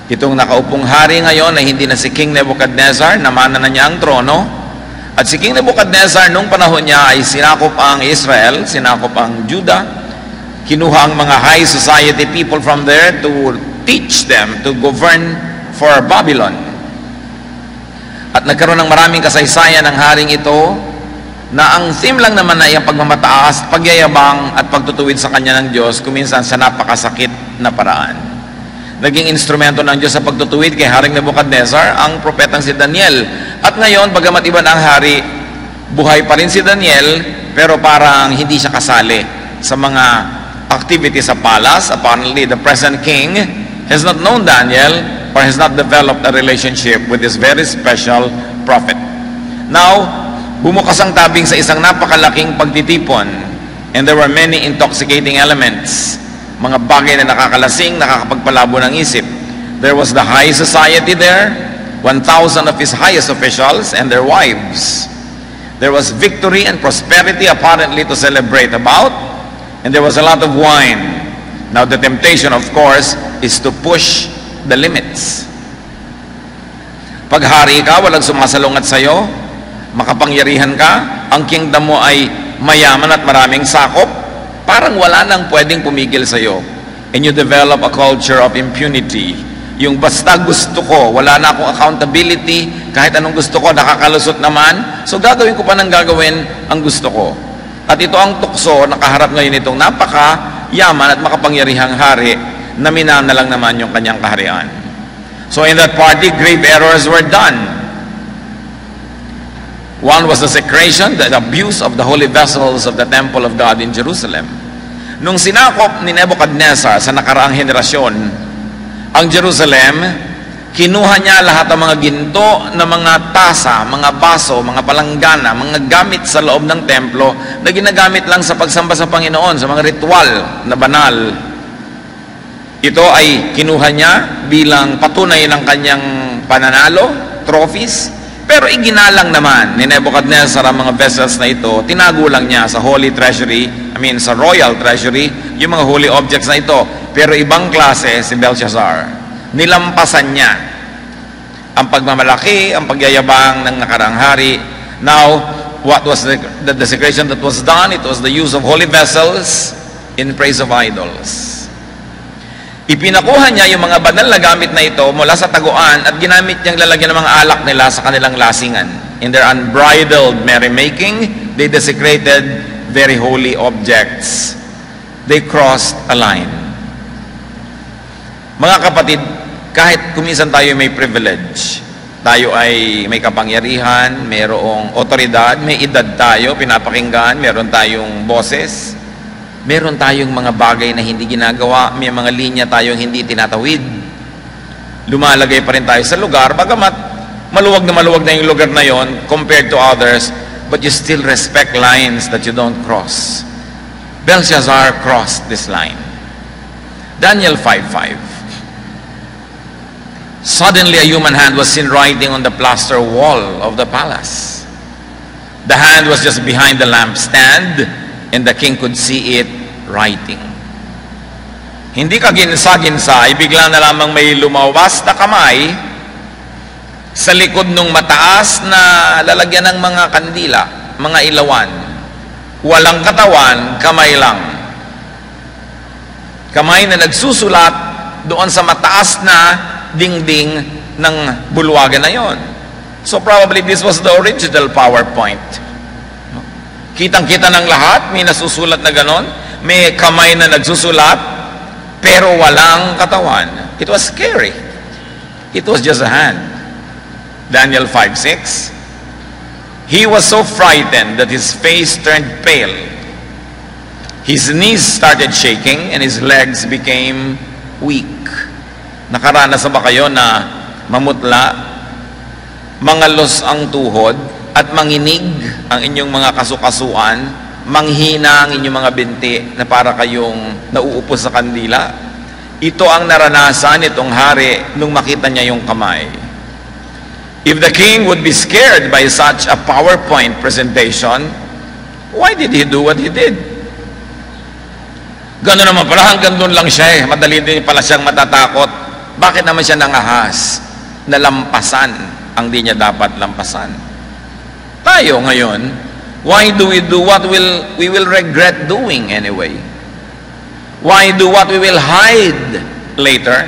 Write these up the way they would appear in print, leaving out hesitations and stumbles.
Itong nakaupong hari ngayon na hindi na si King Nebuchadnezzar, namana na niya ang trono. At si King Nebuchadnezzar nung panahon niya ay sinakop ang Israel, sinakop ang Judah, kinuha ang mga high society people from there to teach them to govern for Babylon. At nagkaroon ng maraming kasaysayan ng haring ito na ang theme lang naman ay ang pagmamataas, pagyayabang at pagtutuwid sa kanya ng Diyos, kuminsan sa napakasakit na paraan. Naging instrumento ng Diyos sa pagtutuwid kay Haring Nebuchadnezzar ang propetang si Daniel. At ngayon, bagamat iba na ang hari, buhay pa rin si Daniel, pero parang hindi siya kasali sa mga activities sa palace. Apparently, the present king has not known Daniel or has not developed a relationship with this very special prophet. Now, bumukas ang tabing sa isang napakalaking pagtitipon, and there were many intoxicating elements, mga bagay na nakakalasing, nakakapagpalabo ng isip. There was the high society there, 1,000 of his highest officials and their wives. There was victory and prosperity apparently to celebrate about, and there was a lot of wine. Now the temptation, of course, is to push the limits. Pag hari ka, walang sumasalungat sa'yo, makapangyarihan ka, ang kingdom mo ay mayaman at maraming sakop, parang wala nang pwedeng pumigil sa'yo. And you develop a culture of impunity. Yung basta gusto ko, wala na akong accountability, kahit anong gusto ko, nakakalusot naman, so gagawin ko pa ng gagawin ang gusto ko. At ito ang tukso, nakaharap ngayon itong napaka-yaman at makapangyarihang hari, na minana lang naman yung kanyang kaharian. So in that party, grave errors were done. One was the desecration, the abuse of the holy vessels of the temple of God in Jerusalem. Nung sinakop ni Nebuchadnezzar sa nakaraang henerasyon ang Jerusalem, kinuha niya lahat ng mga ginto na mga tasa, mga baso, mga palanggana, mga gamit sa loob ng templo na ginagamit lang sa pagsamba sa Panginoon, sa mga ritual na banal. Ito ay kinuha niya bilang patunay ng kanyang pananalo, trophies. Pero iginalang naman ni Nebuchadnezzar ang mga vessels na ito, tinago lang niya sa holy treasury, sa royal treasury, yung mga holy objects na ito. Pero ibang klase si Belshazzar. Nilampasan niya ang pagmamalaki, ang pagyayabang ng nakaraang hari. Now, what was the desecration that was done? It was the use of holy vessels in praise of idols. Ipinakuha niya yung mga banal na gamit na ito mula sa taguan at ginamit niyang lalagyan ng mga alak nila sa kanilang lasingan. In their unbridled merrymaking, they desecrated very holy objects. They crossed a line. Mga kapatid, kahit kuminsan tayo may privilege, tayo ay may kapangyarihan, mayroong otoridad, may edad tayo, pinapakinggan, meron tayong boses, meron tayong mga bagay na hindi ginagawa, may mga linya tayong hindi tinatawid. Lumalagay pa rin tayo sa lugar, bagamat maluwag na yung lugar na yon compared to others, but you still respect lines that you don't cross. Belshazzar crossed this line. Daniel 5:5. Suddenly a human hand was seen writing on the plaster wall of the palace. The hand was just behind the lampstand, and the king could see it writing. Hindi ka ginsa-ginsa, bigla na lamang may lumawas na kamay sa likod ng mataas na lalagyan ng mga kandila, mga ilawan. Walang katawan, kamay lang. Kamay na nagsusulat doon sa mataas na dingding ng bulwagan na yon. So probably this was the original PowerPoint. Kitang-kita ng lahat, may nasusulat na ganon, may kamay na nagsusulat, pero walang katawan. It was scary. It was just a hand. Daniel 5:6. He was so frightened that his face turned pale. His knees started shaking and his legs became weak. Nakaranas ba kayo na mamutla, mangalos ang tuhod, at manginig ang inyong mga kasukasuan, manghina ang inyong mga binti na para kayong nauupo sa kandila? Ito ang naranasan itong hari nung makita niya yung kamay. If the king would be scared by such a PowerPoint presentation, why did he do what he did? Gano'n naman pala, hanggang doon lang siya madali din pala siyang matatakot. Bakit naman siya nangahas? Nalampasan ang di niya dapat lampasan. Tayo ngayon, why do we do what we will regret doing anyway? Why do what we will hide later?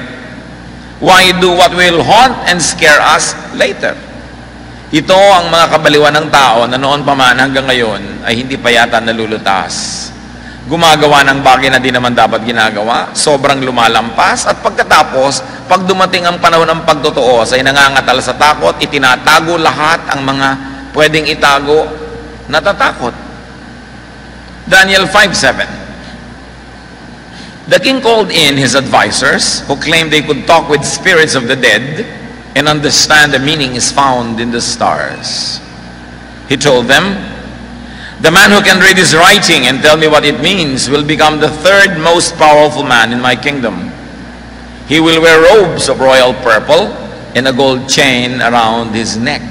Why do what will haunt and scare us later? Ito ang mga kabaliwan ng tao na noon pa man hanggang ngayon ay hindi pa yata nalulutas. Gumagawa ng bagay na di naman dapat ginagawa, sobrang lumalampas, at pagkatapos, pag dumating ang panahon ng pagtotoo, ay nangangatal sa takot, itinatago lahat ang mga pwedeng itago, natatakot. Daniel 5:7. The king called in his advisors, who claimed they could talk with spirits of the dead and understand the meaning is found in the stars. He told them, "The man who can read his writing and tell me what it means will become the third most powerful man in my kingdom. He will wear robes of royal purple and a gold chain around his neck."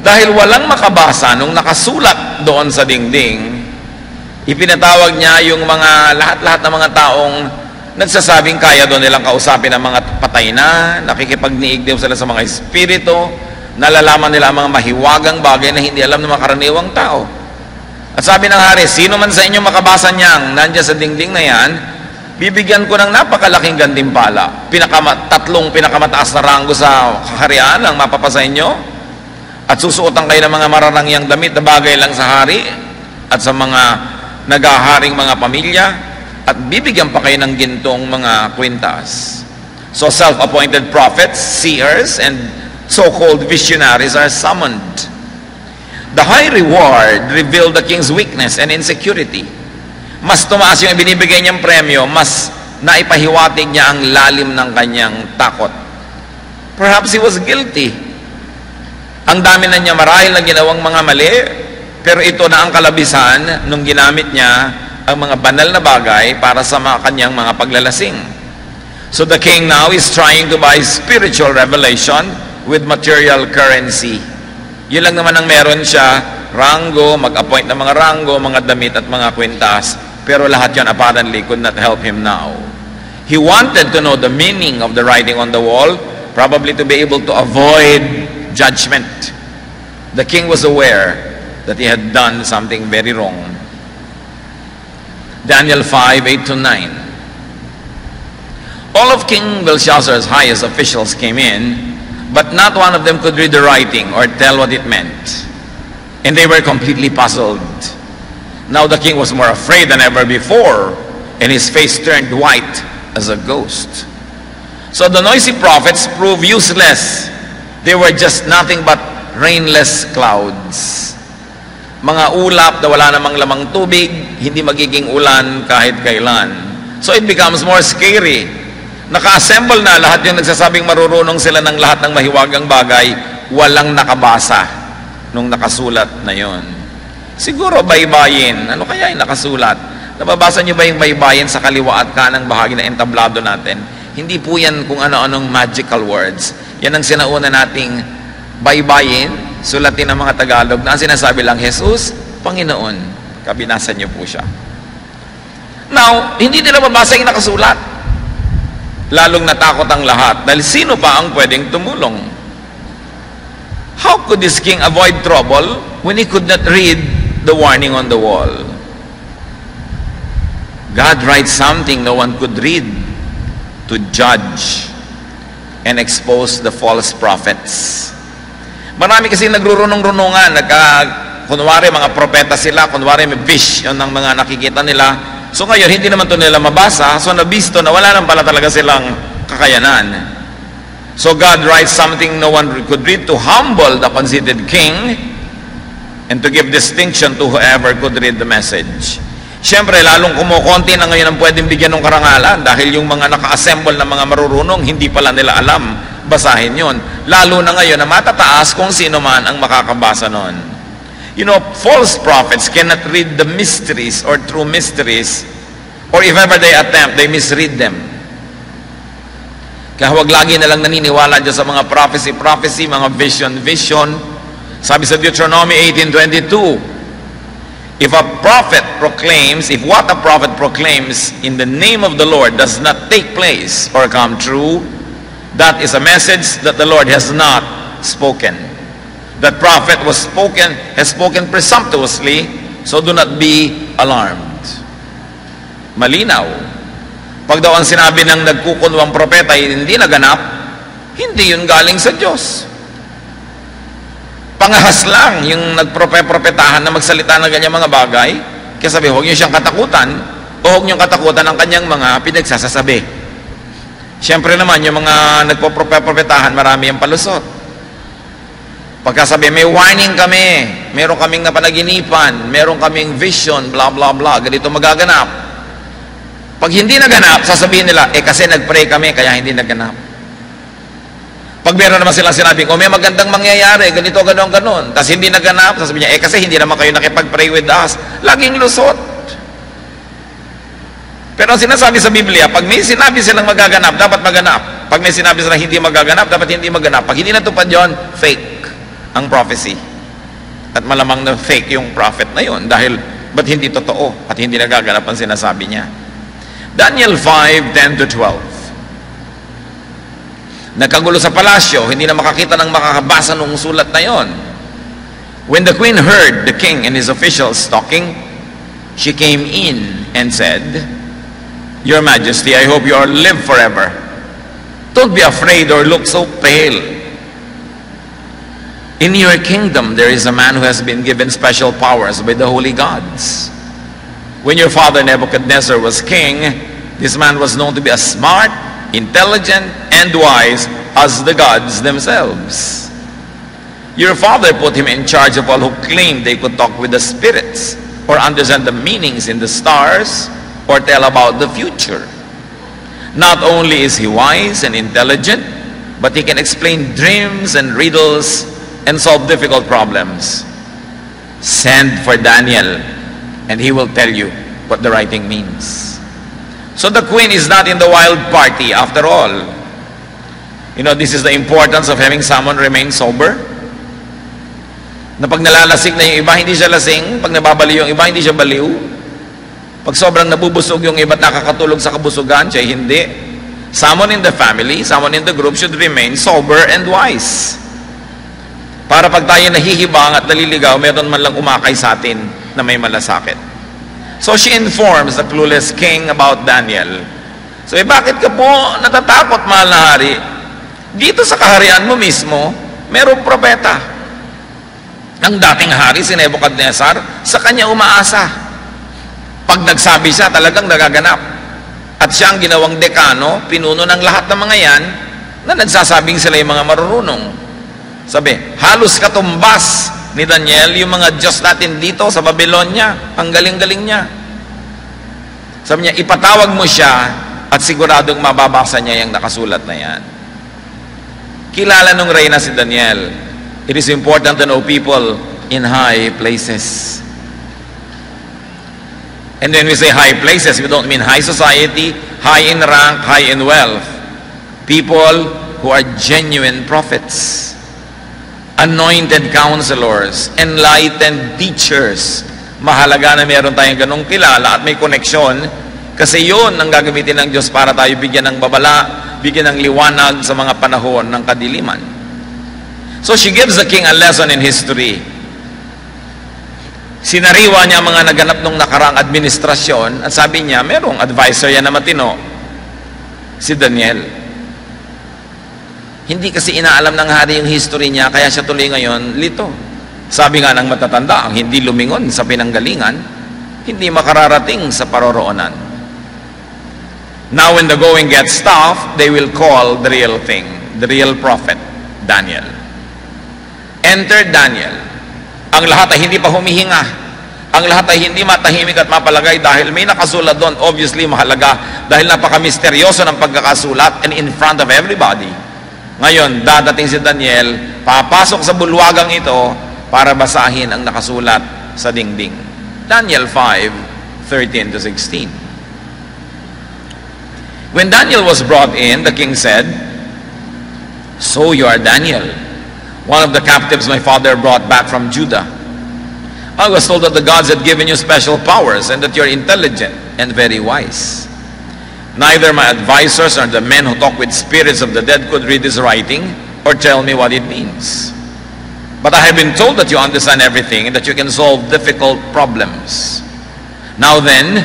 Dahil walang makabasa nung nakasulat doon sa dingding, ipinatawag niya yung mga lahat-lahat ng mga taong nagsasabing kaya doon nilang kausapin ang mga patay na, nakikipagniig daw sila sa mga espiritu, nalalaman nila ang mga mahiwagang bagay na hindi alam ng mga karaniwang tao. At sabi ng hari, sino man sa inyo makabasa niyang nandiyan sa dingding na yan, bibigyan ko ng napakalaking gantimpala. Tatlong pinakamataas na ranggo sa kaharian ang mapapasa inyo, at susuotan kayo ng mga mararangyang damit na bagay lang sa hari at sa mga nagaharing mga pamilya, at bibigyan pa kayo ng gintong mga kwintas. So self-appointed prophets, seers, and so-called visionaries are summoned. The high reward revealed the king's weakness and insecurity. Mas tumaas yung binibigay niyang premyo, mas naipahiwatig niya ang lalim ng kanyang takot. Perhaps he was guilty. Ang dami na niya marahil na ginawang mga mali, pero ito na ang kalabisan nung ginamit niya ang mga banal na bagay para sa kanyang mga paglalasing. So the king now is trying to buy spiritual revelation with material currency. Yun lang naman ang meron siya, ranggo, mag-appoint ng mga ranggo, mga damit at mga kwintas, pero lahat yan apparently could not help him now. He wanted to know the meaning of the writing on the wall, probably to be able to avoid judgment. The king was aware that he had done something very wrong. Daniel 5:8-9. All of King Belshazzar's highest officials came in, but not one of them could read the writing or tell what it meant. And they were completely puzzled. Now the king was more afraid than ever before, and his face turned white as a ghost. So the noisy prophets proved useless. They were just nothing but rainless clouds. Mga ulap na wala namang lamang tubig, hindi magiging ulan kahit kailan. So it becomes more scary. Naka-assemble na lahat yung nagsasabing marurunong sila ng lahat ng mahiwagang bagay, walang nakabasa nung nakasulat na yon. Siguro baybayin. Ano kaya yung nakasulat? Nababasa niyo ba yung baybayin sa kaliwa at kanang bahagi na entablado natin? Hindi po yan kung ano-anong magical words. Yan ang sinauna nating baybayin, sulatin ng mga Tagalog, na ang sinasabi lang, Jesus, Panginoon. Kabinasan niyo po siya. Now, hindi nila mabasa yung nakasulat. Lalong natakot ang lahat, dahil sino pa ang pwedeng tumulong? How could this king avoid trouble when he could not read the warning on the wall? God writes something no one could read to judge and expose the false prophets. Marami kasi nagrurunong-runungan, kunwari mga propeta sila, kunwari may vision ng mga nakikita nila. So ngayon, hindi naman ito nila mabasa, so nabisto na wala naman pala talaga silang kakayanan. So God writes something no one could read to humble the conceited king and to give distinction to whoever could read the message. Siyempre, lalong kumukonti na ngayon ang pwedeng bigyan ng karangalan dahil yung mga naka-assemble na mga marurunong, hindi pala nila alam basahin yon. Lalo na ngayon na matataas kung sino man ang makakabasa nun. You know, false prophets cannot read the mysteries or true mysteries, or if ever they attempt, they misread them. Kaya huwag lagi na lang naniniwala dyan sa mga prophecy, mga vision. Sabi sa Deuteronomy 18:22, if what a prophet proclaims in the name of the Lord does not take place or come true, that is a message that the Lord has not spoken. That prophet has spoken presumptuously, so do not be alarmed. Malinaw. Pag daw ang sinabi ng nagkukunwang propeta ay hindi naganap, hindi yun galing sa Diyos. Pangahas lang yung nagpropetahan na magsalita ng ganyang mga bagay, kaya sabi, huwag niyo siyang katakutan, o huwag niyo katakutan ang kanyang mga pinagsasasabi. Siyempre naman, yung mga nagpropetahan, marami ang palusot. Pagkasabi, may warning kami, meron kaming napanaginipan, meron kaming vision, blah, blah, blah, ganito magaganap. Pag hindi naganap, sasabihin nila, kasi nag-pray kami, kaya hindi naganap. Pag meron naman silang sinabing, may magandang mangyayari, ganito, ganon. Tapos hindi naganap, sasabihin niya, kasi hindi naman kayo nakipag-pray with us. Laging lusot. Pero ang sinasabi sa Biblia, pag may sinabi silang magaganap, dapat maganap. Pag may sinabi silang hindi magaganap, dapat hindi maganap. Pag hindi natupad yun, fake ang prophecy. At malamang na fake yung prophet na yun dahil ba't hindi totoo at hindi nagaganap ang sinasabi niya. Daniel 5:10-12. Nagkagulo sa palasyo, hindi na makakita ng makakabasa nung sulat na yon. When the queen heard the king and his officials talking, she came in and said, Your Majesty, I hope you all live forever. Don't be afraid or look so pale. In your kingdom, there is a man who has been given special powers by the holy gods. When your father Nebuchadnezzar was king, this man was known to be as smart, intelligent, and wise as the gods themselves. Your father put him in charge of all who claimed they could talk with the spirits, or understand the meanings in the stars, or tell about the future. Not only is he wise and intelligent, but he can explain dreams and riddles and solve difficult problems. Send for Daniel, and he will tell you what the writing means. So the queen is not in the wild party after all. You know, this is the importance of having someone remain sober. Na pag nalalasing na yung iba, hindi siya lasing. Pag nababaliw yung iba, hindi siya baliw. Pag sobrang nabubusog yung iba at nakakatulog sa kabusugan, siya hindi. Someone in the family, someone in the group should remain sober and wise. Para pag tayo nahihibang at naliligaw, meron man lang umakay sa atin na may malasakit. So she informs the clueless king about Daniel. So bakit ka po natatakot, mahal na hari? Dito sa kaharian mo mismo, merong propeta. Ang dating hari, si Nebuchadnezzar, sa kanya umaasa. Pag nagsabi siya, talagang nagaganap. At siya ang ginawang dekano, pinuno ng lahat ng mga yan, na nagsasabing sila yung mga marurunong. Sabi, halos katumbas ni Daniel yung mga Diyos natin dito sa Babylonia. Ang galing-galing niya. Sabi niya, ipatawag mo siya at siguradong mababasa niya yung nakasulat na yan. Kilala nung reyna si Daniel. It is important to know people in high places. And when we say high places, we don't mean high society, high in rank, high in wealth. People who are genuine prophets. Anointed counselors, enlightened teachers. Mahalaga na meron tayong ganong kilala at may koneksyon kasi yun ang gagamitin ng Diyos para tayo bigyan ng babala, bigyan ng liwanag sa mga panahon ng kadiliman. So she gives the king a lesson in history. Sinariwa niya mga naganap nung nakarang administrasyon at sabi niya, merong advisor yan na matino, si Daniel. Hindi kasi inaalam ng hari yung history niya, kaya siya tuloy ngayon lito. Sabi nga ng matatanda, ang hindi lumingon sa pinanggalingan, hindi makararating sa paroroonan. Now when the going gets tough, they will call the real thing, the real prophet, Daniel. Enter Daniel. Ang lahat ay hindi pa humihinga. Ang lahat ay hindi matahimik at mapalagay dahil may nakasulat doon, obviously mahalaga, dahil napaka-misteryoso ng pagkakasulat and in front of everybody. Ngayon, dadating si Daniel, papasok sa bulwagang ito para basahin ang nakasulat sa dingding. Daniel 5:13-16. When Daniel was brought in, the king said, So you are Daniel, one of the captives my father brought back from Judah. I was told that the gods had given you special powers and that you're intelligent and very wise. Neither my advisors nor the men who talk with spirits of the dead could read this writing or tell me what it means. But I have been told that you understand everything and that you can solve difficult problems. Now then,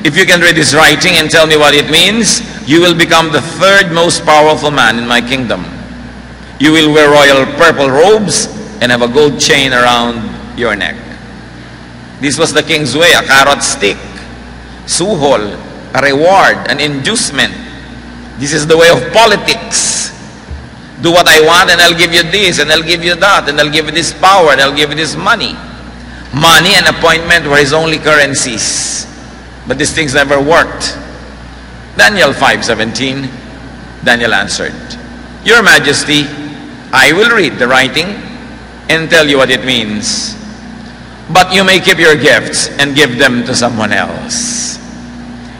if you can read this writing and tell me what it means, you will become the third most powerful man in my kingdom. You will wear royal purple robes and have a gold chain around your neck. This was the king's way, a carrot stick, suhol, a reward, an inducement. This is the way of politics. Do what I want and I'll give you this and I'll give you that and I'll give you this power and I'll give you this money. Money and appointment were his only currencies. But these things never worked. Daniel 5:17, Daniel answered, Your Majesty, I will read the writing and tell you what it means. But you may keep your gifts and give them to someone else.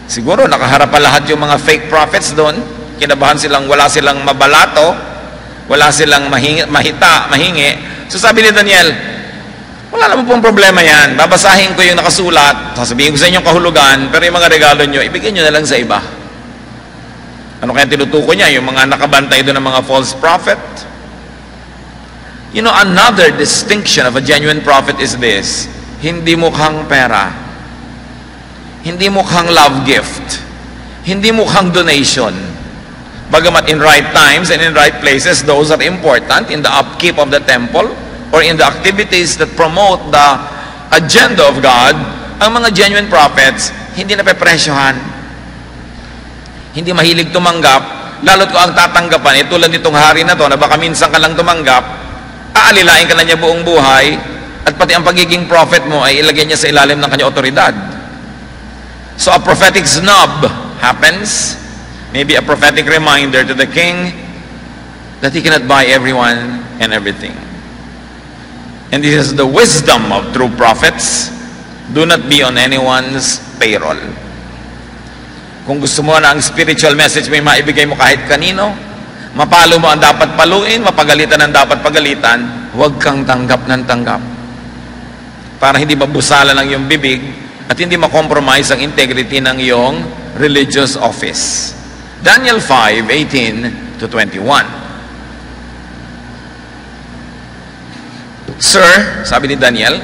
Siguro nakaharap pa lahat yung mga fake prophets doon. Kinabahan silang wala silang mabalato, wala silang mahingi. So sabi ni Daniel, wala naman pong problema yan. Babasahin ko yung nakasulat, sasabihin ko sa inyong kahulugan, pero yung mga regalo nyo, ibigay nyo na lang sa iba. Ano kaya tinutuko niya? Yung mga nakabantay doon ng mga false prophet? You know, another distinction of a genuine prophet is this: hindi mukhang pera, hindi mukhang love gift, hindi mukhang donation. Bagamat in right times and in right places, those are important in the upkeep of the temple or in the activities that promote the agenda of God. Ang mga genuine prophets, hindi napepresyohan, hindi mahilig tumanggap, lalo't kung ang tatanggapan, tulad nitong hari na to, na baka minsan ka lang tumanggap, aalilain ka na niya buong buhay, at pati ang pagiging prophet mo ay ilagay niya sa ilalim ng kanyang otoridad. So a prophetic snub happens, maybe a prophetic reminder to the king that he cannot buy everyone and everything. And this is the wisdom of true prophets: do not be on anyone's payroll. Kung gusto mo na ang spiritual message may maibigay mo kahit kanino, mapalo mo ang dapat paluin, mapagalitan ang dapat pagalitan, huwag kang tanggap ng tanggap. Para hindi mabusala ng iyong bibig at hindi makompromise ang integrity ng iyong religious office. Daniel 5:18-21. Sir, sabi ni Daniel,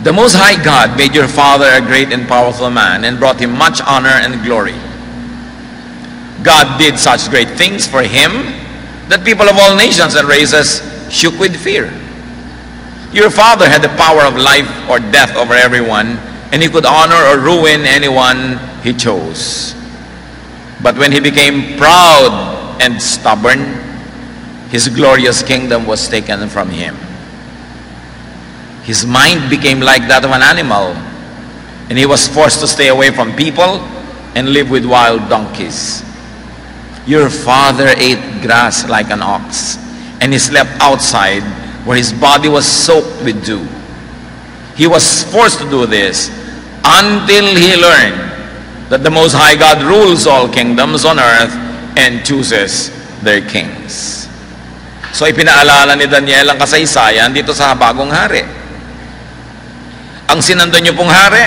the Most High God made your father a great and powerful man and brought him much honor and glory. God did such great things for him that people of all nations and races shook with fear. Your father had the power of life or death over everyone, and he could honor or ruin anyone he chose. But when he became proud and stubborn, his glorious kingdom was taken from him. His mind became like that of an animal, and he was forced to stay away from people and live with wild donkeys. Your father ate grass like an ox, and he slept outside where his body was soaked with dew. He was forced to do this until he learned that the Most High God rules all kingdoms on earth and chooses their kings. So ipinaalala ni Daniel ang kasaysayan dito sa bagong hari. Ang sinandun niyo pong hari,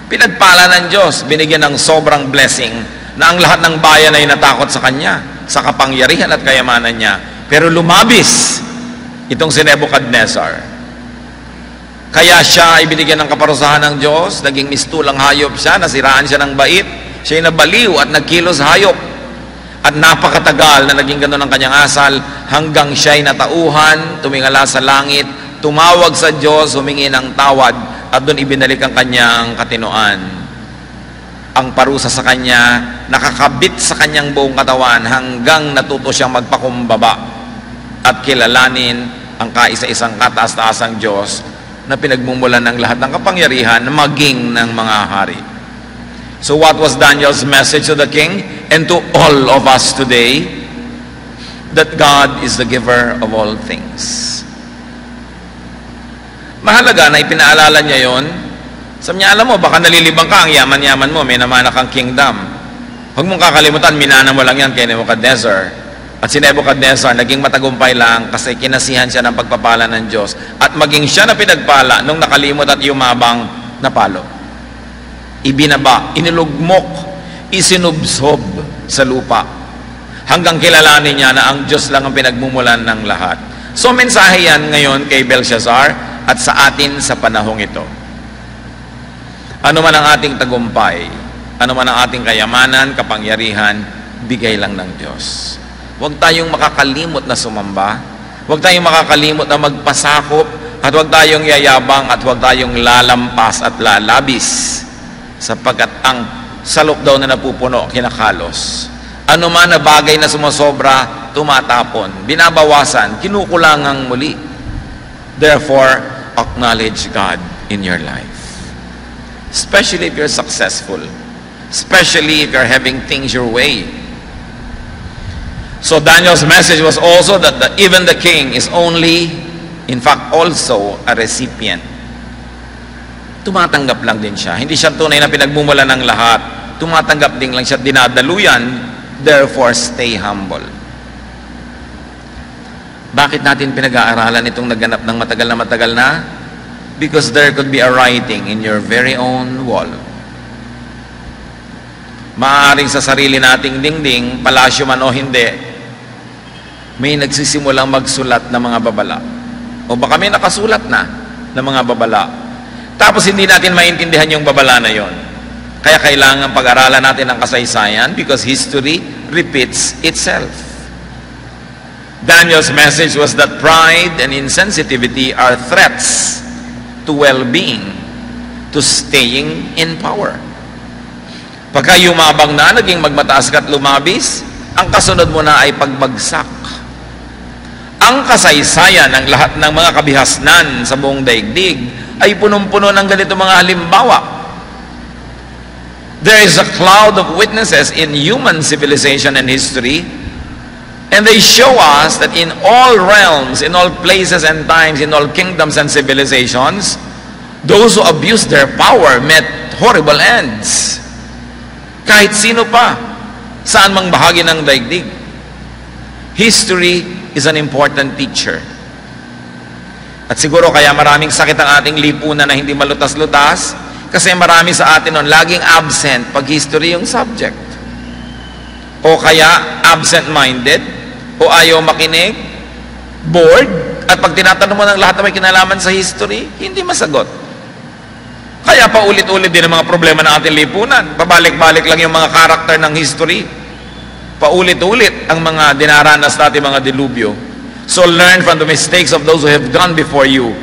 pinagpala ng Diyos, binigyan ng sobrang blessing na ang lahat ng bayan ay natakot sa kanya, sa kapangyarihan at kayamanan niya. Pero lumabis itong si Nebuchadnezzar. Kaya siya ay binigyan ng kaparusahan ng Diyos, naging mistulang hayop siya, nasiraan siya ng bait, siya'y nabaliw at nagkilos hayop. At napakatagal na naging gano'n ang kanyang asal hanggang siya'y natauhan, tumingala sa langit, tumawag sa Diyos, humingi ng tawad, at doon ibinalik ang kanyang katinoan. Ang parusa sa kanya, nakakabit sa kanyang buong katawan hanggang natuto siyang magpakumbaba at kilalanin ang kaisa-isang kataas-taasang Diyos na pinagmumulan ng lahat ng kapangyarihan maging ng mga hari. So what was Daniel's message to the king and to all of us today? That God is the giver of all things. Mahalaga na ipinaalala niya yon. Sabi niya, alam mo, baka nalilibang ka, ang yaman-yaman mo, may namana kang kingdom. Huwag mong kakalimutan, minana mo lang yan kay Nebuchadnezzar. At si Nebuchadnezzar naging matagumpay lang kasi kinasihan siya ng pagpapala ng Diyos. At maging siya na pinagpala nung nakalimot at yumabang napalo. Ibinaba, inilugmok, isinubsob sa lupa. Hanggang kilalanin niya na ang Diyos lang ang pinagmumulan ng lahat. So mensahe yan ngayon kay Belshazzar at sa atin sa panahong ito. Ano man ang ating tagumpay, ano man ang ating kayamanan, kapangyarihan, bigay lang ng Diyos. Huwag tayong makakalimot na sumamba. Huwag tayong makakalimot na magpasakop. At huwag tayong yayabang at huwag tayong lalampas at lalabis. Sapagkat ang salok daw na napupuno, kinakalos. Ano man na bagay na sumasobra, tumatapon, binabawasan, kinukulangang muli. Therefore, acknowledge God in your life. Especially if you're successful. Especially if you're having things your way. So Daniel's message was also that even the king is only, in fact, also a recipient. Tumatanggap lang din siya. Hindi siya tunay na pinagmumula ng lahat. Tumatanggap din lang siya, dinadaluyan. Therefore, stay humble. Bakit natin pinag-aaralan itong naganap ng matagal na? Because there could be a writing in your very own wall. Maaaring sa sarili nating dingding, palasyo man o hindi, may nagsisimulang magsulat ng mga babala. O baka may nakasulat na ng mga babala. Tapos hindi natin maintindihan yung babala na yon. Kaya kailangan pag-aralan natin ang kasaysayan because history repeats itself. Daniel's message was that pride and insensitivity are threats to well-being, to staying in power. Pagka yumabang na, naging magmataas ka at lumabis, ang kasunod mo na ay pagbagsak. Ang kasaysayan ng lahat ng mga kabihasnan sa buong daigdig ay punong-puno ng ganito mga halimbawa. There is a cloud of witnesses in human civilization and history, and they show us that in all realms, in all places and times, in all kingdoms and civilizations, those who abused their power met horrible ends. Kahit sino pa, saan mang bahagi ng daigdig. History is an important teacher. At siguro kaya maraming sakit ang ating lipunan na hindi malutas-lutas kasi marami sa atin nun laging absent pag history yung subject. O kaya absent-minded, o ayaw makinig, bored, at pag tinatanong mo ng lahat na may kinalaman sa history, hindi masagot. Kaya paulit-ulit din ang mga problema ng ating lipunan. Pabalik-balik lang yung mga karakter ng history. Paulit-ulit ang mga dinaranas natin mga dilubyo. So learn from the mistakes of those who have gone before you.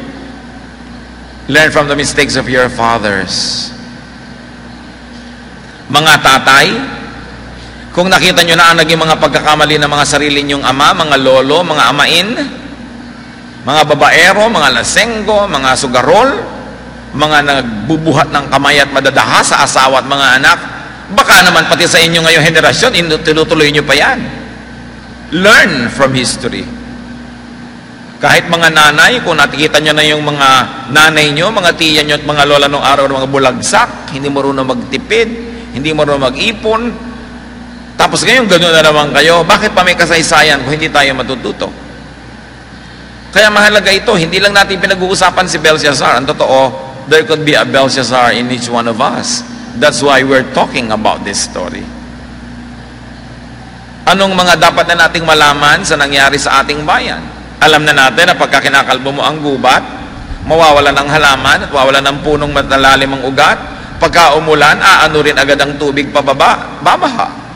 Learn from the mistakes of your fathers. Mga tatay, kung nakita nyo na ang naging mga pagkakamali ng mga sarili nyong ama, mga lolo, mga amain, mga babaero, mga lasenggo, mga sugarol, mga nagbubuhat ng kamay at madadaha sa asawa at mga anak, baka naman pati sa inyo ngayong henerasyon, tinutuloy nyo pa yan. Learn from history. Kahit mga nanay, kung nakikita nyo na yung mga nanay nyo, mga tiya nyo at mga lola nung araw ng mga bulagsak, hindi marunong magtipid, hindi marunong mag-ipon, tapos ngayon gano'n na naman kayo, bakit pa may kasaysayan kung hindi tayo matututo? Kaya mahalaga ito, hindi lang natin pinag-uusapan si Belshazzar. Ang totoo, there could be a Belshazzar in each one of us. That's why we're talking about this story. Anong mga dapat na nating malaman sa nangyari sa ating bayan? Alam na natin na pagka kinakalbo mo ang gubat, mawawala ng halaman at mawawala ng punong matalalim ang ugat. Pagka umulan, aano rin agad ang tubig pababa, babaha.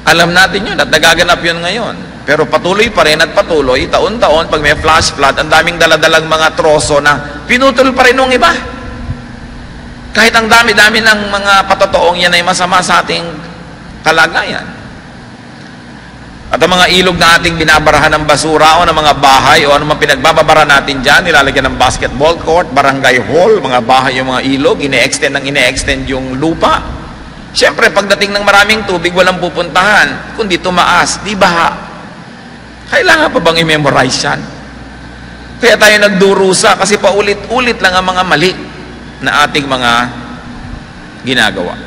Alam natin yun at nagaganap yun ngayon. Pero patuloy pa rin at patuloy, taon-taon, pag may flash flood, ang daming daladalang mga troso na pinutol pa rin ng iba. Kahit ang dami-dami ng mga patotoong yan ay masama sa ating kalagayan. At ang mga ilog na ating binabarahan ng basura o ng mga bahay o ano man pinagbababara natin dyan, nilalagyan ng basketball court, barangay hall, mga bahay yung mga ilog, ine-extend yung lupa. Siyempre, pagdating ng maraming tubig, walang pupuntahan. Kundi tumaas, di baha. Kailangan pa bang i-memorize yan? Kaya tayo nagdurusa kasi paulit-ulit lang ang mga mali na ating mga ginagawa.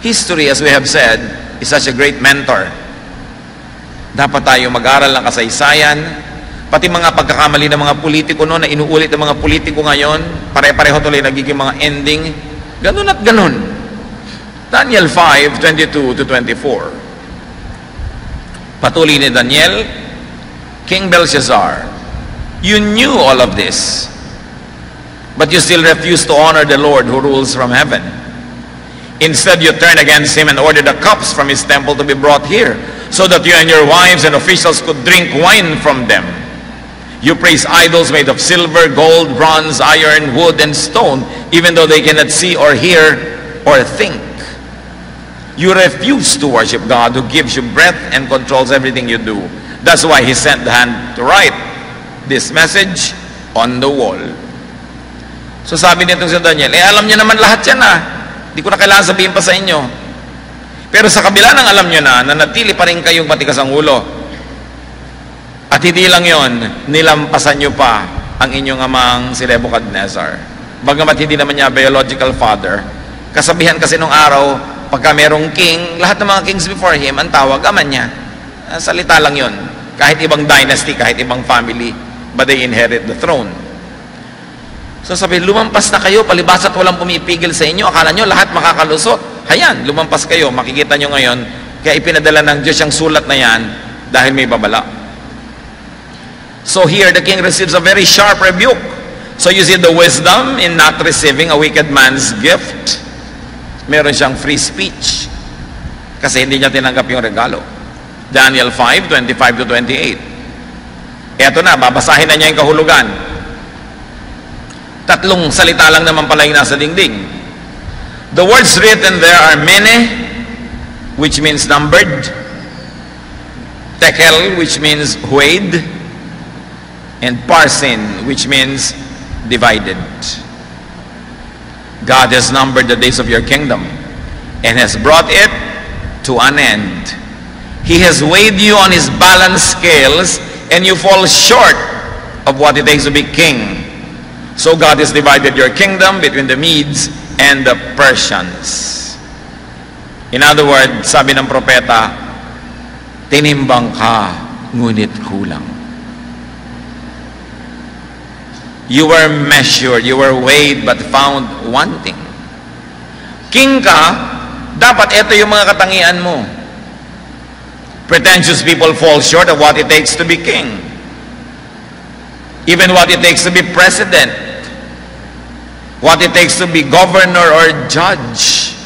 History, as we have said, is such a great mentor. Dapat tayo mag-aral ng kasaysayan, pati mga pagkakamali ng mga politiko noon na inuulit ng mga politiko ngayon, pare-pareho tuloy nagiging mga ending, ganun at ganun. Daniel 5:22-24. Patuloy ni Daniel, King Belshazzar, you knew all of this, but you still refused to honor the Lord who rules from heaven. Instead, you turned against him and ordered the cups from his temple to be brought here, so that you and your wives and officials could drink wine from them. You praise idols made of silver, gold, bronze, iron, wood, and stone, even though they cannot see or hear or think. You refuse to worship God who gives you breath and controls everything you do. That's why he sent the hand to write this message on the wall. So sabi nito si Daniel, alam niyo naman lahat yan Di ko na kailangan sabihin pa sa inyo. Pero sa kabila ng alam nyo na nanatili pa rin kayong matigas ang ulo. At hindi lang yon, nilampasan nyo pa ang inyong amang si Nebuchadnezzar. Bagamat hindi naman niya biological father. Kasabihan kasi nung araw, pagka merong king, lahat ng mga kings before him, ang tawag, ama niya. Salita lang yon. Kahit ibang dynasty, kahit ibang family, but they inherit the throne. So sabi, lumampas na kayo, palibas at walang pumipigil sa inyo. Akala nyo lahat makakalusot. Hayan, lumampas kayo. Makikita nyo ngayon, kaya ipinadala ng Diyos yung sulat na yan dahil may babala. So here, the king receives a very sharp rebuke. So you see the wisdom in not receiving a wicked man's gift. Meron siyang free speech. Kasi hindi niya tinanggap yung regalo. Daniel 5:25-28. Eto na, babasahin na niya yung kahulugan. Tatlong salita lang naman pala yung nasa dingding. The words written there are mene, which means numbered, tekel, which means weighed, and parsin, which means divided. God has numbered the days of your kingdom and has brought it to an end. He has weighed you on his balance scales and you fall short of what it takes to be king. So God has divided your kingdom between the Medes and the Persians. In other words, sabi ng propeta, tinimbang ka, ngunit kulang. You were measured, you were weighed, but found wanting. King ka, dapat ito yung mga katangian mo. Pretentious people fall short of what it takes to be king. Even what it takes to be president, what it takes to be governor or judge,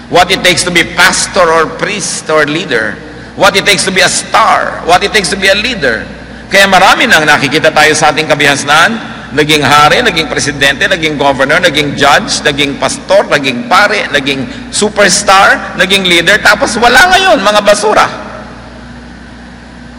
what it takes to be pastor or priest or leader, what it takes to be a star, what it takes to be a leader. Kaya marami nang nakikita tayo sa ating kabihasnan, naging hari, naging presidente, naging governor, naging judge, naging pastor, naging pare, naging superstar, naging leader, tapos wala ngayon, mga basura.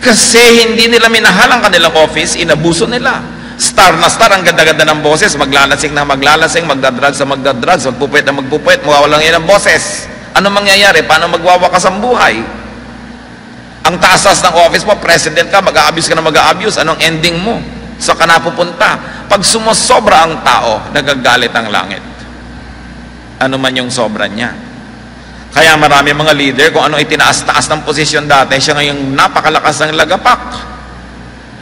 Kasi hindi nila minahal ang kanilang office, inabuso nila. Star na star, ang ganda-ganda ng boses, maglalasing na maglalasing, magdadrugs na magdadrugs, magpupwet na magpupwet, mawawalan yan ang boses. Ano mangyayari? Paano magwawakas ang buhay? Ang taas ng office mo, president ka, mag-a-abuse ka na mag-a-abuse, anong ending mo? Sa ka napupunta. Pag sumusobra ang tao, nagagalit ang langit. Ano man yung sobra niya. Kaya marami mga leader, kung ano itinaas-taas ng posisyon dati, siya ngayong napakalakas ng lagapak.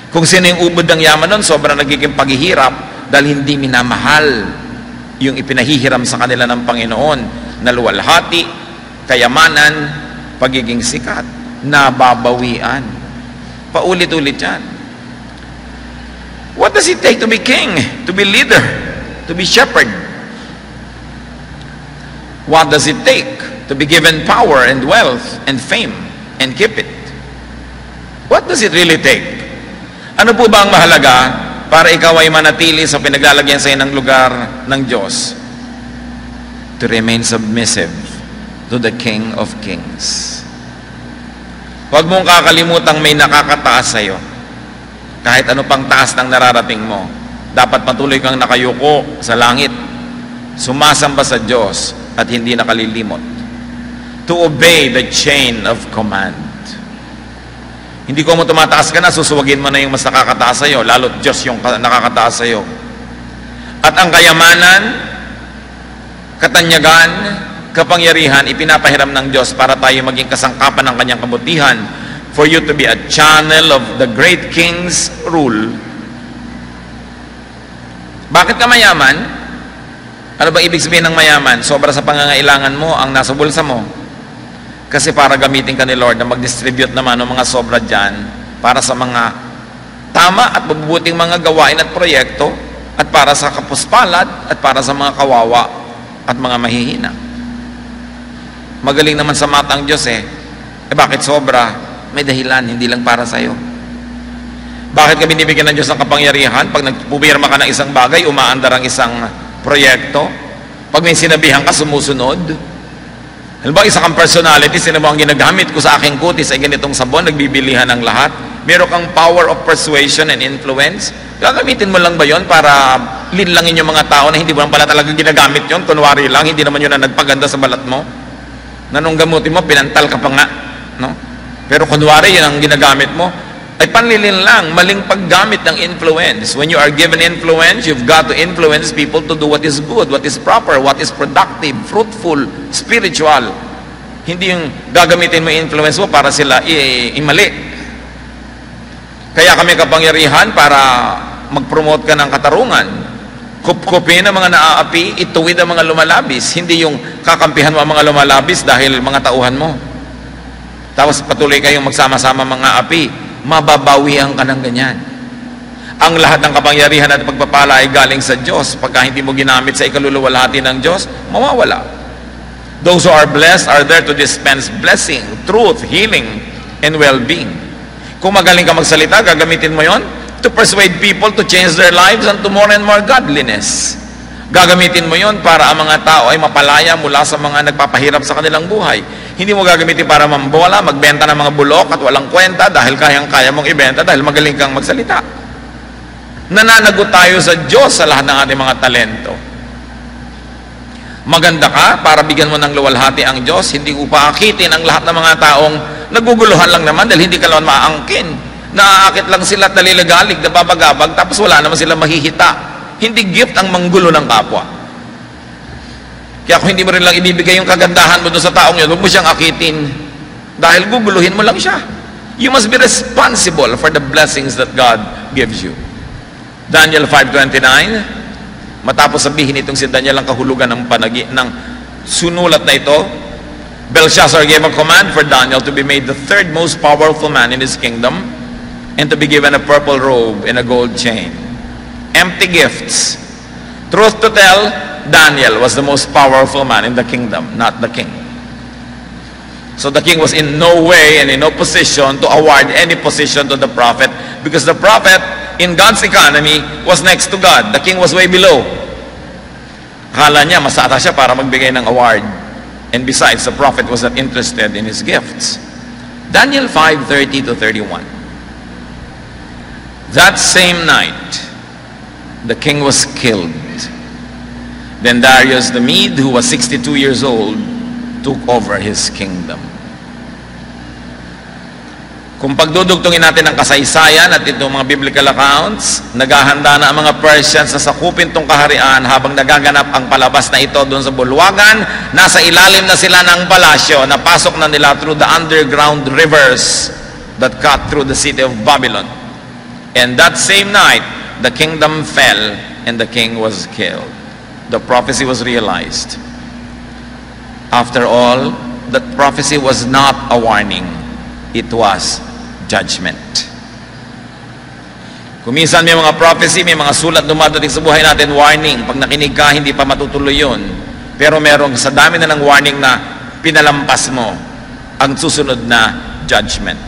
Kung sino yung ubod ng yaman nun, sobrang nagiging paghihirap dahil hindi minamahal yung ipinahihiram sa kanila ng Panginoon na luwalhati, kayamanan, pagiging sikat, nababawian. Paulit-ulit yan. What does it take to be king, to be leader, to be shepherd? What does it take to be given power and wealth and fame and keep it? What does it really take? Ano po ba ang mahalaga para ikaw ay manatili sa pinaglalagyan sa ng lugar ng Diyos? To remain submissive to the King of Kings. Huwag mong kakalimutang may nakakataas sa iyo. Kahit ano pang taas ng nararating mo, dapat patuloy kang nakayuko sa langit, sumasamba sa Diyos at hindi nakalilimot. To obey the chain of command. Hindi ko mo tumataas ka na, susuwagin mo na yung mas nakakataas sa iyo, lalo't Diyos yung nakakataas sa iyo. At ang kayamanan, katanyagan, kapangyarihan, ipinapahiram ng Diyos para tayo maging kasangkapan ng kanyang kabutihan, for you to be a channel of the great King's rule. Bakit ka mayaman? Ano ba ibig sabihin ng mayaman? Sobra sa pangangailangan mo ang nasa bulsa mo. Kasi para gamitin ka ni Lord na mag-distribute naman ng mga sobra dyan para sa mga tama at mabubuting mga gawain at proyekto, at para sa kapuspalad, at para sa mga kawawa at mga mahihina. Magaling naman sa mata ang Diyos bakit sobra? May dahilan, hindi lang para sa'yo. Bakit ka binibigyan ng Diyos ng kapangyarihan? Pag nagpupirma ka ng isang bagay, umaandar ang isang proyekto. Pag may sinabihan ka, sumusunod. Halimbawa, isa kang personality, sino mo ang ginagamit ko sa aking kutis ay ganitong sabon, nagbibilihan ng lahat. Meron kang power of persuasion and influence. Gagamitin mo lang ba yon para linlangin yung mga tao na hindi mo lang pala talaga ginagamit yon? Kunwari lang, hindi naman yun na nagpaganda sa balat mo. Na nung gamutin mo, pinantal ka pa nga. No? Pero kunwari, yun ang ginagamit mo. Ay panlilin lang, maling paggamit ng influence. When you are given influence, you've got to influence people to do what is good, what is proper, what is productive, fruitful, spiritual. Hindi yung gagamitin mo influence mo para sila imali. Kaya kami kapangyarihan para mag-promote ka ng katarungan. Kupkupin ang mga naaapi, ituwid ang mga lumalabis. Hindi yung kakampihan mo ang mga lumalabis dahil mga tauhan mo. Tapos patuloy kayong magsama-sama mga api. Mababawian ka ng ganyan. Ang lahat ng kapangyarihan at pagpapala ay galing sa Diyos. Pagka hindi mo ginamit sa ikaluluwalhati ng Diyos, mawawala. Those who are blessed are there to dispense blessing, truth, healing, and well-being. Kung magaling ka magsalita, gagamitin mo yon to persuade people to change their lives and to more and more godliness. Gagamitin mo yon para ang mga tao ay mapalaya mula sa mga nagpapahirap sa kanilang buhay. Hindi mo gagamitin para mambola, magbenta ng mga bulok at walang kwenta dahil kayang-kaya mong ibenta dahil magaling kang magsalita. Nananagot tayo sa Diyos sa lahat ng ating mga talento. Maganda ka para bigyan mo ng luwalhati ang Diyos, hindi upaakitin ang lahat ng mga taong naguguluhan lang naman dahil hindi ka naman maangkin. Naaakit lang sila at nalilagalig, nababagabag, tapos wala naman sila mahihita. Hindi gift ang manggulo ng kapwa. Kaya kung hindi mo rin lang ibibigay yung kagandahan mo doon sa taong yun, huwag mo siyang akitin. Dahil guguluhin mo lang siya. You must be responsible for the blessings that God gives you. Daniel 5:29, matapos sabihin itong si Daniel ang kahulugan ng ng sunulat na ito, Belshazzar gave a command for Daniel to be made the third most powerful man in his kingdom and to be given a purple robe and a gold chain. Empty gifts. Truth to tell, Daniel was the most powerful man in the kingdom, not the king. So the king was in no way and in no position to award any position to the prophet because the prophet in God's economy was next to God. The king was way below. Akala niya masata siya para magbigay ng award. And besides, the prophet was not interested in his gifts. Daniel 5:30-31. That same night, the king was killed. Then Darius the Mede, who was 62 years old, took over his kingdom. Kung pagdudugtungin natin ang kasaysayan at itong mga biblical accounts, naghahanda na ang mga Persians sa sakupin tong kaharian habang nagaganap ang palabas na ito doon sa bulwagan. Nasa ilalim na sila ng palasyo, napasok na nila through the underground rivers that cut through the city of Babylon. And that same night, the kingdom fell and the king was killed. The prophecy was realized. After all, that prophecy was not a warning. It was judgment. Kung minsan may mga prophecy, may mga sulat dumadating sa buhay natin, warning. Pag nakinig ka, hindi pa matutuloy yun. Pero merong sa dami na ng warning na pinalampas mo ang susunod na judgment.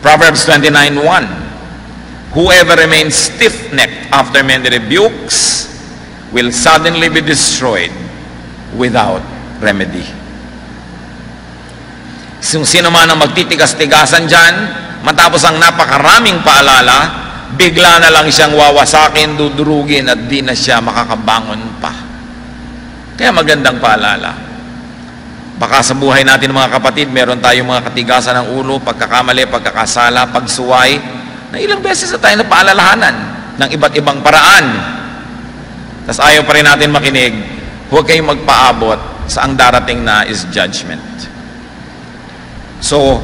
Proverbs 29:1. Whoever remains stiff-necked after many rebukes will suddenly be destroyed without remedy. Sino man ang magtitigas-tigasan dyan, matapos ang napakaraming paalala, bigla na lang siyang wawasakin, dudurugin, at di na siya makakabangon pa. Kaya magandang paalala. Baka sa buhay natin mga kapatid, meron tayong mga katigasan ng ulo, pagkakamali, pagkakasala, pagsuway, na ilang beses na tayo napaalalahanan ng iba't ibang paraan. Tapos ayaw pa rin natin makinig, huwag kayong magpaabot sa ang darating na is judgment. So,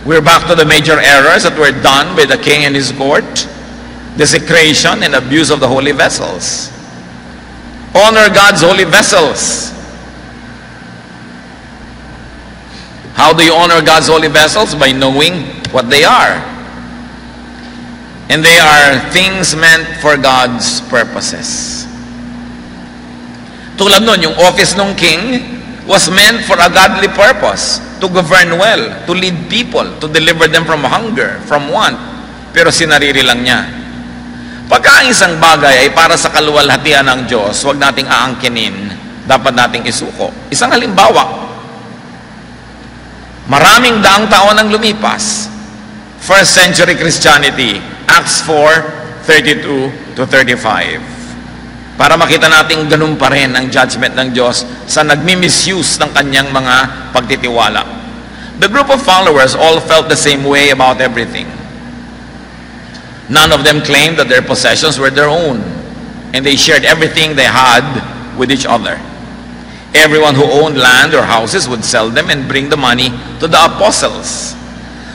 We're back to the major errors that were done by the king and his court. Desecration and abuse of the holy vessels. Honor God's holy vessels. How do you honor God's holy vessels? By knowing what they are. And they are things meant for God's purposes. Tulad nun, yung office ng king was meant for a godly purpose. To govern well, to lead people, to deliver them from hunger, from want. Pero sinarili lang niya. Pagka ang isang bagay ay para sa kaluwalhatian ng Diyos, huwag nating aangkinin, dapat nating isuko. Isang halimbawa, maraming daang taon ang lumipas. First century Christianity, Acts 4:32 to 35. Para makita natin ganun pa rin ang judgment ng Diyos sa nagmi-misuse ng kanyang mga pagtitiwala. The group of followers all felt the same way about everything. None of them claimed that their possessions were their own, and they shared everything they had with each other. Everyone who owned land or houses would sell them and bring the money to the apostles.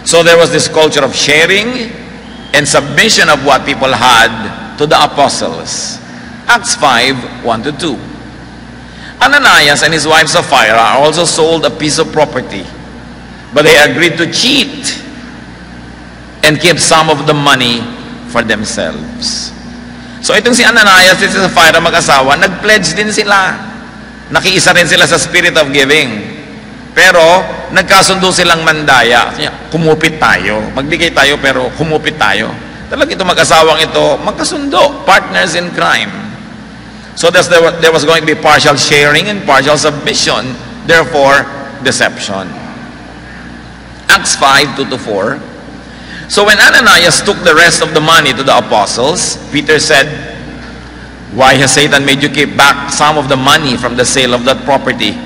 So there was this culture of sharing and submission of what people had to the apostles. Acts 5:1-2. Ananias and his wife Sapphira also sold a piece of property, but they agreed to cheat and keep some of the money for themselves. So itong si Ananias at si Sapphira mag-asawa, nag-pledge din sila. Nakiisa rin sila sa spirit of giving. Pero nagkasundo silang mandaya. Kumupit tayo. Magbigay tayo pero kumupit tayo. Talagang itong mag-asawang ito, magkasundo. Partners in crime. So there was going to be partial sharing and partial submission. Therefore, deception. Acts 5:2-4. So when Ananias took the rest of the money to the apostles, Peter said, "Why has Satan made you keep back some of the money from the sale of that property?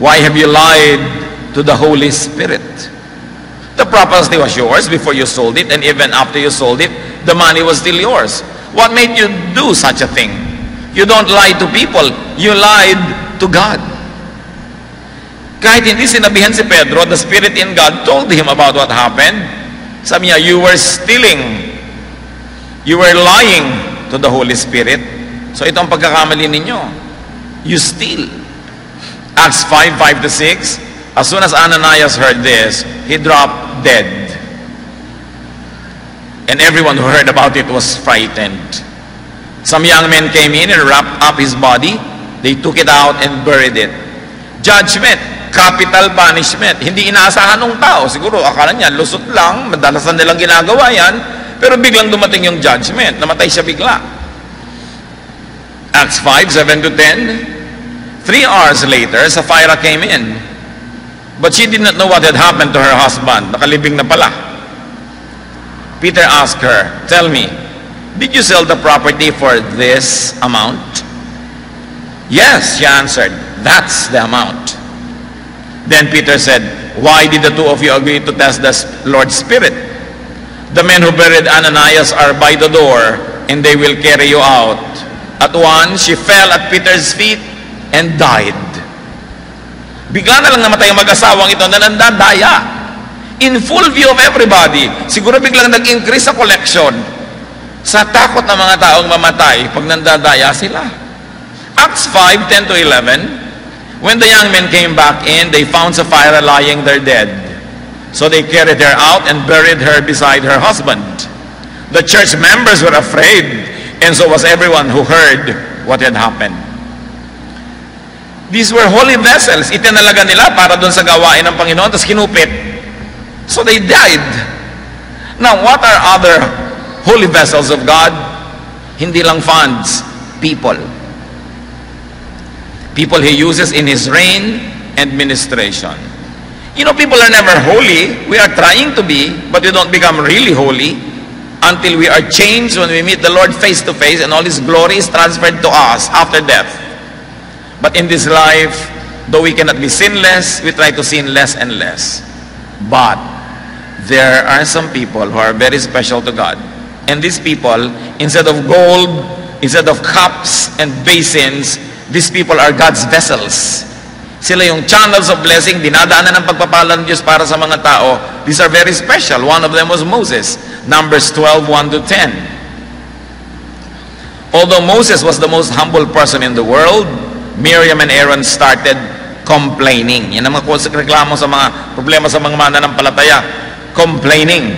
Why have you lied to the Holy Spirit? The property was yours before you sold it, and even after you sold it, the money was still yours. What made you do such a thing? You don't lie to people, you lied to God." Kahit hindi sinabihan si Pedro, the Spirit in God told him about what happened. Sabi niya, you were stealing. You were lying to the Holy Spirit. So ito ang pagkakamali ninyo. You steal. Acts 5:5-6. As soon as Ananias heard this, he dropped dead. And everyone who heard about it was frightened. Some young men came in and wrapped up his body. They took it out and buried it. Judgment. Capital punishment. Hindi inaasahan ng tao. Siguro, akala niya, lusot lang, madalasan nilang ginagawa yan, pero biglang dumating yung judgment. Namatay siya bigla. Acts 5:7-10. 3 hours later, Sapphira came in. But she did not know what had happened to her husband. Nakalibing na pala. Peter asked her, "Tell me, did you sell the property for this amount?" "Yes," she answered. "That's the amount." Then Peter said, "Why did the two of you agree to test the Lord's Spirit? The men who buried Ananias are by the door, and they will carry you out." At once, she fell at Peter's feet and died. Bigla na lang namatay ang mag-asawang ito na nandadaya. In full view of everybody. Siguro biglang nag-increase sa collection. Sa takot ng mga taong mamatay pag nandadaya sila. Acts 5:10-11. When the young men came back in, they found Sapphira lying there dead. So they carried her out and buried her beside her husband. The church members were afraid, and so was everyone who heard what had happened. These were holy vessels. Itinalaga nila para doon sa gawain ng Panginoon, tapos kinupit. So they died. Now, what are other holy vessels of God? Hindi lang funds, people. People He uses in His reign and ministration. You know, people are never holy. We are trying to be, but we don't become really holy until we are changed when we meet the Lord face to face and all His glory is transferred to us after death. But in this life, though we cannot be sinless, we try to sin less and less. But there are some people who are very special to God. And these people, instead of gold, instead of cups and basins, these people are God's vessels. Sila yung channels of blessing, dinadaanan ng pagpapala ng Diyos para sa mga tao. These are very special. One of them was Moses. Numbers 12, 1 to 10. Although Moses was the most humble person in the world, Miriam and Aaron started complaining. Yan ang mga reklamo sa mga problema sa mga mananampalataya. Complaining.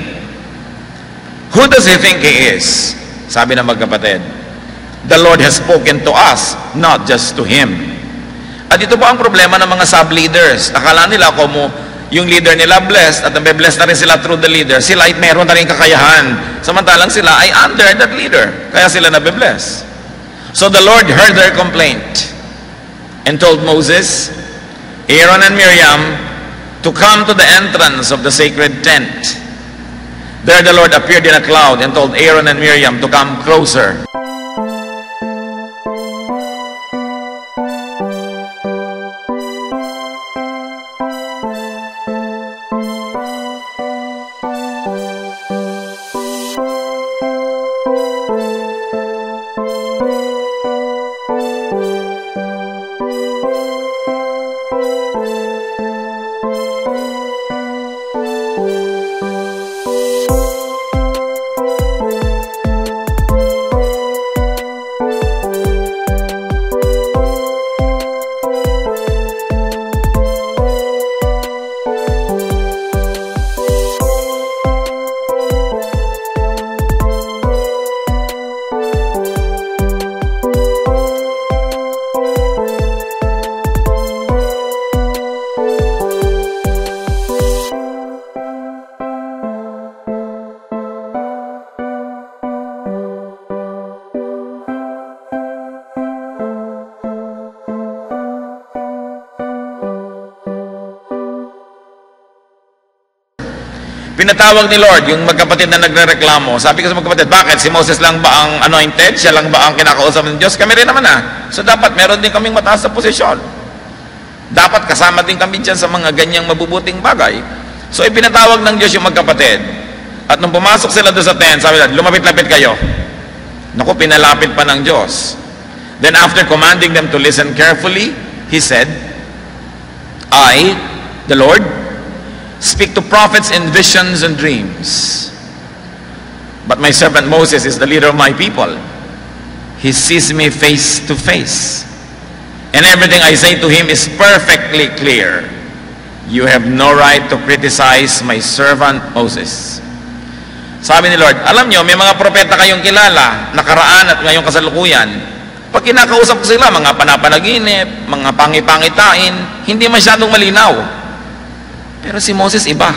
Who does he think he is? Sabi ng magkapatid. The Lord has spoken to us, not just to him. At ito po ang problema ng mga sub-leaders. Akala nila kung yung leader nila blessed at nabe-bless na rin sila through the leader, sila ay meron na rin kakayahan. Samantalang sila ay under that leader. Kaya sila nabe-bless. So the Lord heard their complaint and told Moses, Aaron and Miriam to come to the entrance of the sacred tent. There the Lord appeared in a cloud and told Aaron and Miriam to come closer. Pinatawag ni Lord yung magkapatid na nagrereklamo. Sabi ko sa magkapatid, bakit? Si Moses lang ba ang anointed? Siya lang ba ang kinakausap ng Diyos? Kami rin naman So dapat meron din kaming mataas na posisyon. Dapat kasama din kami dyan sa mga ganyang mabubuting bagay. So ipinatawag ng Diyos yung magkapatid. At nung pumasok sila doon sa tent, sabi nila, lumapit-lapit kayo. Naku, pinalapit pa ng Diyos. Then after commanding them to listen carefully, He said, I, the Lord, speak to prophets in visions and dreams. But my servant Moses is the leader of my people. He sees me face to face. And everything I say to him is perfectly clear. You have no right to criticize my servant Moses. Sabi ni Lord, alam nyo, may mga propeta kayong kilala, nakaraan at ngayong kasalukuyan. Pag kinakausap ko sila, mga panapanaginip, mga pangipangitain, hindi masyadong malinaw. Pero si Moses iba.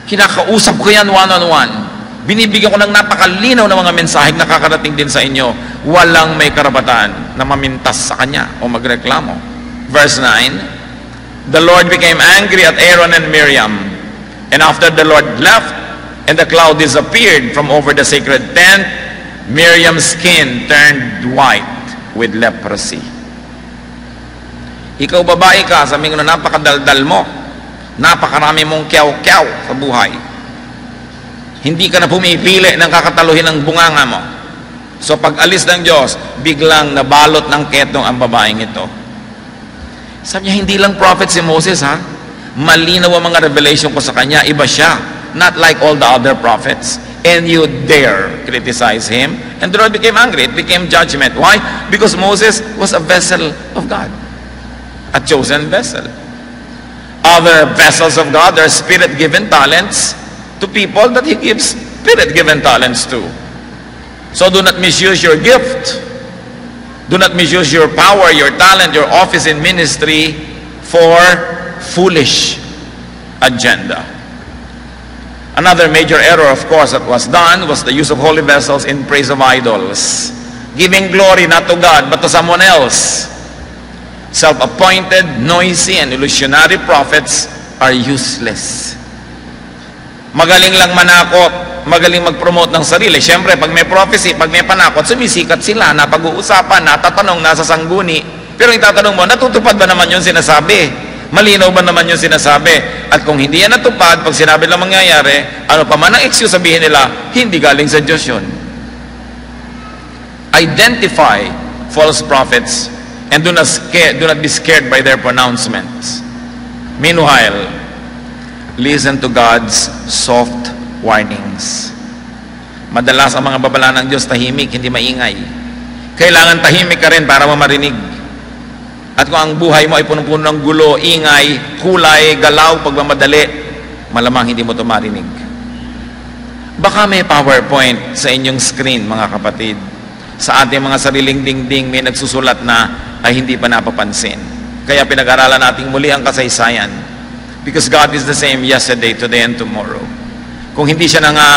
Kinakausap ko yan one-on-one. Binibigyan ko ng napakalinaw na mga mensaheng nakakarating din sa inyo. Walang may karapatan na mamintas sa kanya o magreklamo. Verse 9, the Lord became angry at Aaron and Miriam. And after the Lord left and the cloud disappeared from over the sacred tent, Miriam's skin turned white with leprosy. Ikaw babae ka, sabi ko na napakadaldal mo. Napakarami mong kyaw-kyaw sa buhay. Hindi ka na pumipili ng kakataluhin ng bunganga mo. So pag alis ng Diyos, biglang nabalot ng ketong ang babaeng ito. Sabi niya, hindi lang prophet si Moses, ha? Malinaw ang mga revelation ko sa kanya. Iba siya. Not like all the other prophets. And you dare criticize him. And the Lord became angry. It became judgment. Why? Because Moses was a vessel of God. A chosen vessel. Other vessels of God are spirit-given talents to people that He gives spirit-given talents to. So do not misuse your gift. Do not misuse your power, your talent, your office in ministry for foolish agenda. Another major error, of course, that was done was the use of holy vessels in praise of idols. Giving glory not to God but to someone else. Self-appointed, noisy, and illusionary prophets are useless. Magaling lang manakot, magaling mag-promote ng sarili. Siyempre, pag may prophecy, pag may panakot, sumisikat sila, napag-uusapan, natatanong, nasa sangguni. Pero itatanong mo, natutupad ba naman yung sinasabi? Malinaw ba naman yung sinasabi? At kung hindi yan natupad, pag sinabi lang mangyayari, ano pa man ang excuse sabihin nila, hindi galing sa Diyos yun. Identify false prophets And do not be scared by their pronouncements. Meanwhile, listen to God's soft warnings. Madalas ang mga babala ng Diyos tahimik, hindi maingay. Kailangan tahimik ka rin para marinig. At kung ang buhay mo ay punong-puno ng gulo, ingay, kulay, galaw, pagmamadali, malamang hindi mo ito marinig. Baka may PowerPoint sa inyong screen, mga kapatid. Sa ating mga sariling dingding, may nagsusulat na ay hindi pa napapansin. Kaya pinag-aralan natin muli ang kasaysayan. Because God is the same yesterday, today, and tomorrow. Kung hindi siya na nga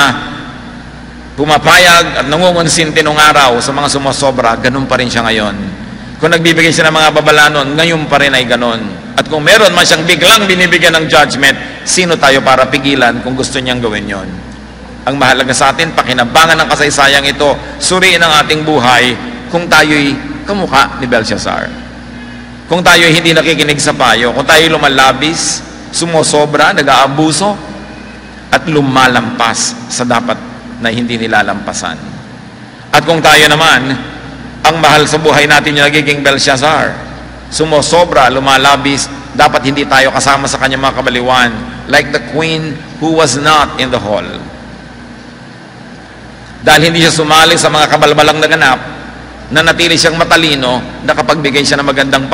pumapayag at nangungonsinti nung araw sa mga sumasobra, ganun pa rin siya ngayon. Kung nagbibigay siya ng mga babalanon, ngayon pa rin ay ganun. At kung meron man siyang biglang binibigyan ng judgment, sino tayo para pigilan kung gusto niyang gawin yon? Ang mahalaga sa atin, pakinabangan ng kasaysayang ito, suriin ang ating buhay kung tayo'y kamukha ni Belshazzar. Kung tayo'y hindi nakikinig sa payo, kung tayo'y lumalabis, sumosobra, nag-aabuso, at lumalampas sa dapat na hindi nilalampasan. At kung tayo naman, ang mahal sa buhay natin yung nagiging Belshazzar, sumosobra, lumalabis, dapat hindi tayo kasama sa kanyang mga kabaliwan, like the queen who was not in the hall. Dahil hindi siya sumali sa mga kabalbalang naganap, nanatili siyang matalino, nakapagbigay siya ng magandang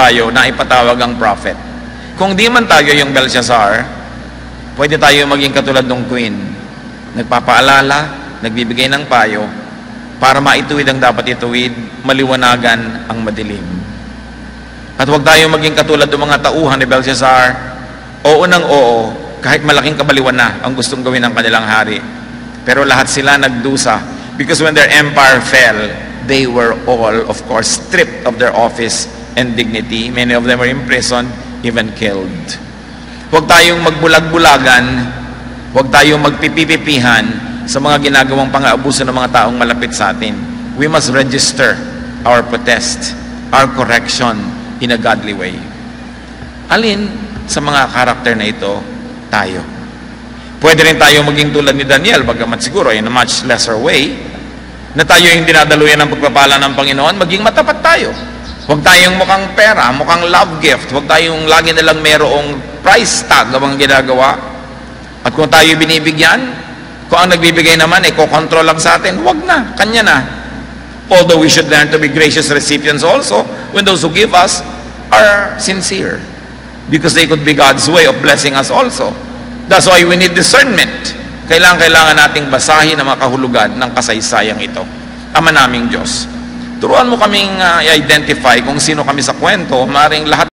tayo na ipatawag ang prophet. Kung di man tayo yung Belshazzar, pwede tayo maging katulad ng queen. Nagpapaalala, nagbibigay ng payo, para maituwid ang dapat ituwid, maliwanagan ang madilim. At huwag tayo maging katulad ng mga tauhan ni Belshazzar, oo ng oo, kahit malaking kabaliwan na ang gustong gawin ng kanilang hari. Pero lahat sila nagdusa, because when their empire fell, they were all, of course, stripped of their office and dignity. Many of them were imprisoned, even killed. Huwag tayong magbulag-bulagan, huwag tayong magpipipipihan sa mga ginagawang pang-aabuso ng mga taong malapit sa atin. We must register our protest, our correction in a godly way. Alin sa mga karakter na ito, tayo. Pwede rin tayo maging tulad ni Daniel, bagamat siguro in a much lesser way, na tayo yung dinadaluyan ng pagpapala ng Panginoon, maging matapat tayo. Huwag tayong mukhang pera, mukhang love gift. Huwag tayong lagi nalang merong price tag ang ginagawa. At kung tayo binibigyan, kung ang nagbibigay naman, kokontrol lang sa atin, huwag na, kanya na. Although we should learn to be gracious recipients also, when those who give us are sincere. Because they could be God's way of blessing us also. That's why we need discernment. Kailangan nating basahin ang mga kahulugan ng kasaysayang ito. Ama naming Diyos, turuan mo kaming i-identify kung sino kami sa kwento, maring lahat